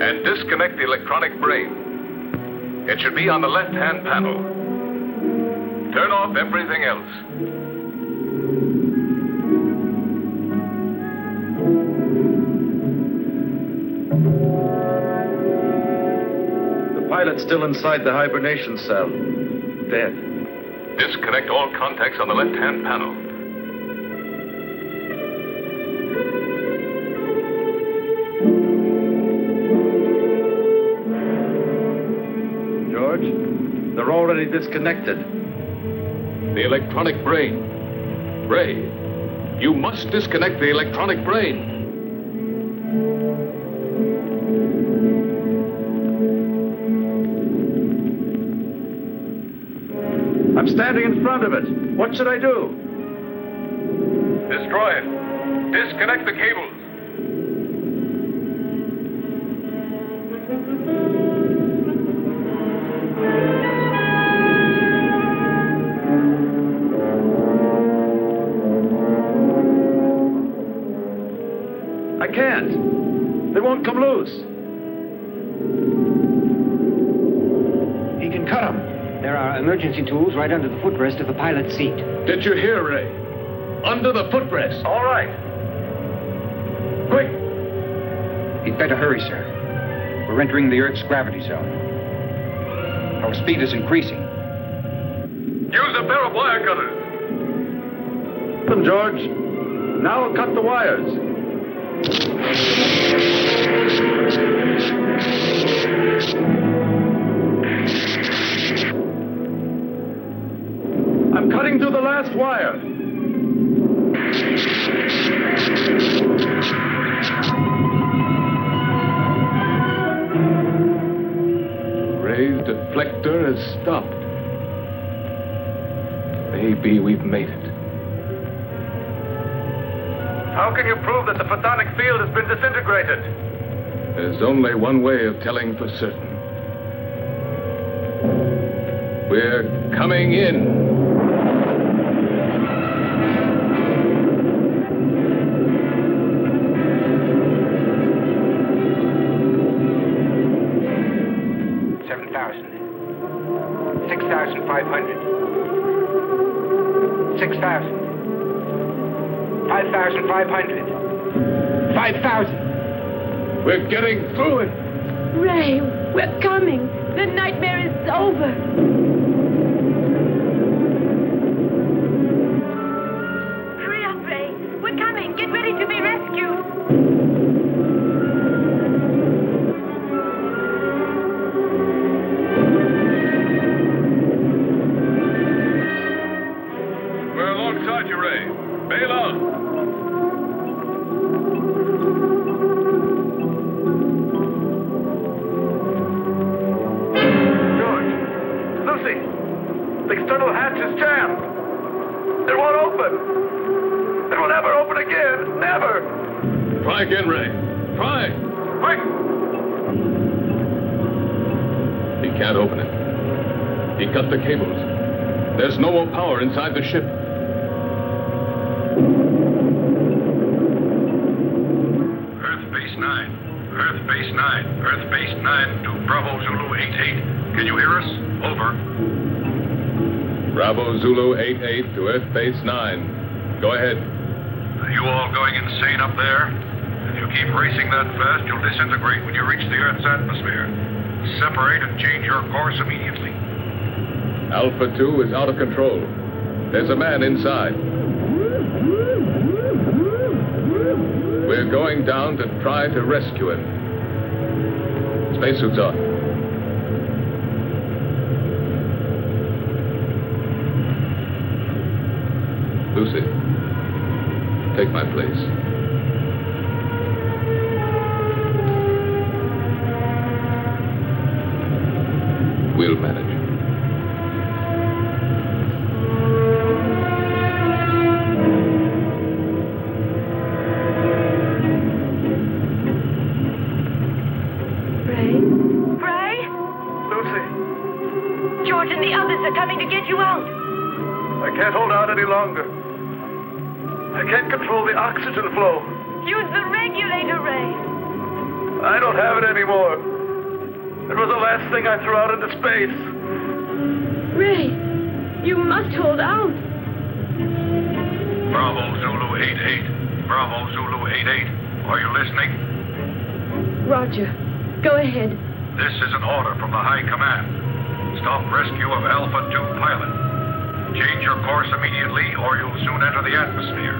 And disconnect the electronic brain. It should be on the left-hand panel. Turn off everything else. The pilot's still inside the hibernation cell. Dead. Disconnect all contacts on the left-hand panel. George, they're already disconnected. The electronic brain. Ray, you must disconnect the electronic brain. I'm standing in front of it. What should I do? Destroy it. Disconnect the cables. I can't. They won't come loose. He can cut them. There are emergency tools right under the footrest of the pilot's seat. Did you hear, Ray? Under the footrest. All right. Quick! He'd better hurry, sir. We're entering the Earth's gravity zone. Our speed is increasing. Use a pair of wire cutters. Them, George. Now I'll cut the wires. I'm cutting through the last wire. Ray's deflector has stopped. Maybe we've made it. How can you prove that the photonic field has been disintegrated? There's only one way of telling for certain. We're coming in. We're getting through it. Ray, we're coming. The nightmare is over. Hurry up, Ray. We're coming. Get ready to be rescued. We're alongside you, Ray. Bail out. The external hatch is jammed. It won't open. It will never open again. Never. Try again, Ray. Try. Quick. He can't open it. He cut the cables. There's no more power inside the ship. Earth Base 9. Earth Base 9. Earth Base 9 to Bravo Zulu 88. Can you hear us? Over. Bravo Zulu 88 to Earth Base 9. Go ahead. Are you all going insane up there? If you keep racing that fast, you'll disintegrate when you reach the Earth's atmosphere. Separate and change your course immediately. Alpha 2 is out of control. There's a man inside. We're going down to try to rescue him. Spacesuits on. Lucy, take my place. We'll manage. Ray? Ray? Lucy, George and the others are coming to get you out. I can't hold out any longer. I can't control the oxygen flow. Use the regulator, Ray. I don't have it anymore. It was the last thing I threw out into space. Ray, you must hold out. Bravo Zulu 88. Bravo Zulu 88. Are you listening? Roger. Go ahead. This is an order from the High Command. Stop rescue of Alpha 2 pilot. Change your course immediately or you'll soon enter the atmosphere.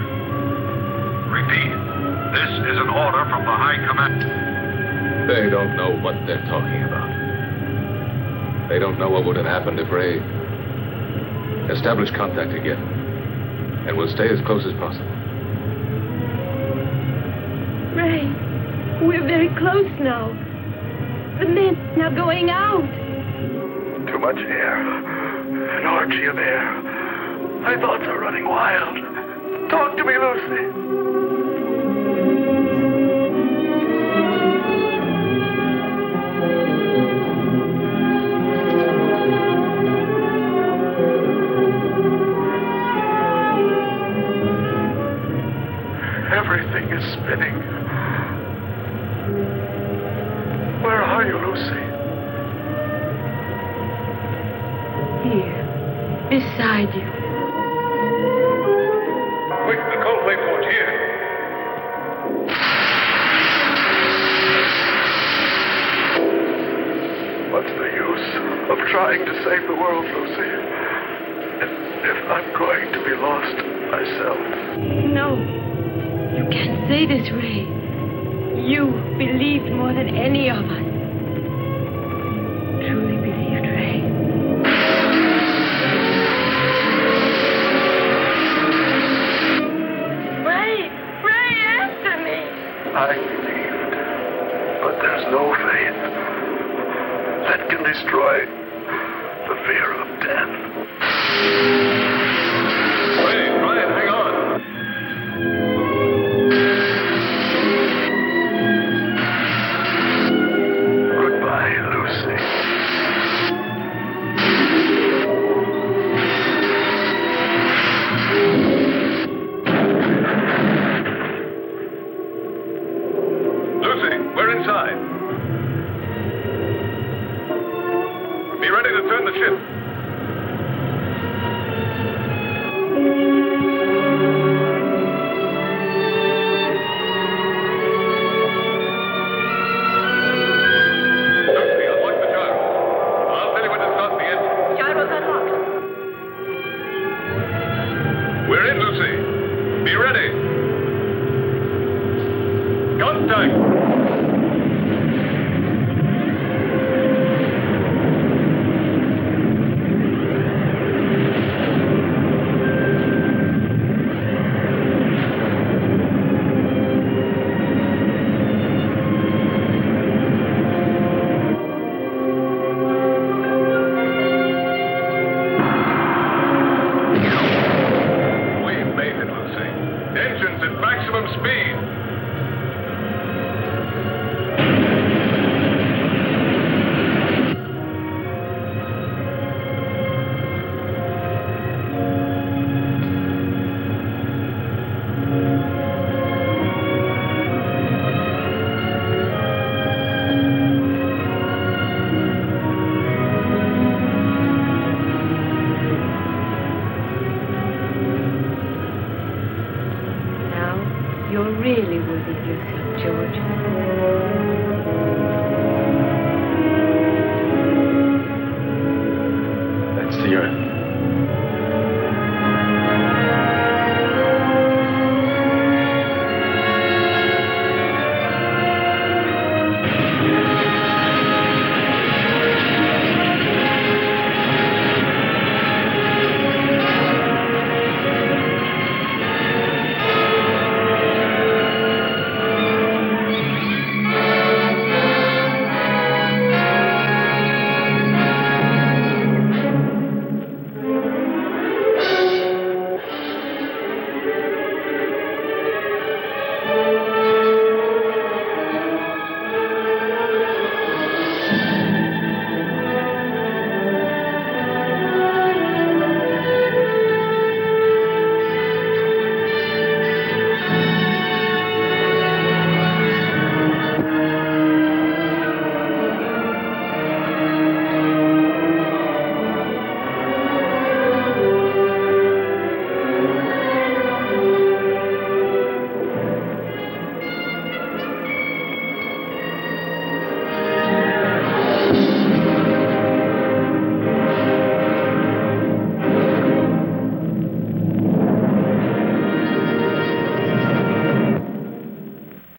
Repeat. This is an order from the High Command. They don't know what they're talking about. They don't know what would have happened if Ray... Establish contact again. And we'll stay as close as possible. Ray, we're very close now. The men now going out. Too much air. An orgy of air. My thoughts are running wild. Talk to me, Lucy. Everything is spinning. Where are you, Lucy? Here, beside you. Quick, the coldplay port here. What's the use of trying to save the world, Lucy? If I'm going to be lost myself. No. You can't say this, Ray. You believed more than any of us. Truly believed, Ray. Ray, answer me. I believed, but there's no faith that can destroy the fear of death. Ray, Brian, hang on. Goodbye, Lucy. Lucy, we're inside. Be ready to turn the ship. Lucy, unlock the gyro. I'll tell you when to start the engine. Gyro's unlocked. We're in, Lucy. Be ready. Contact.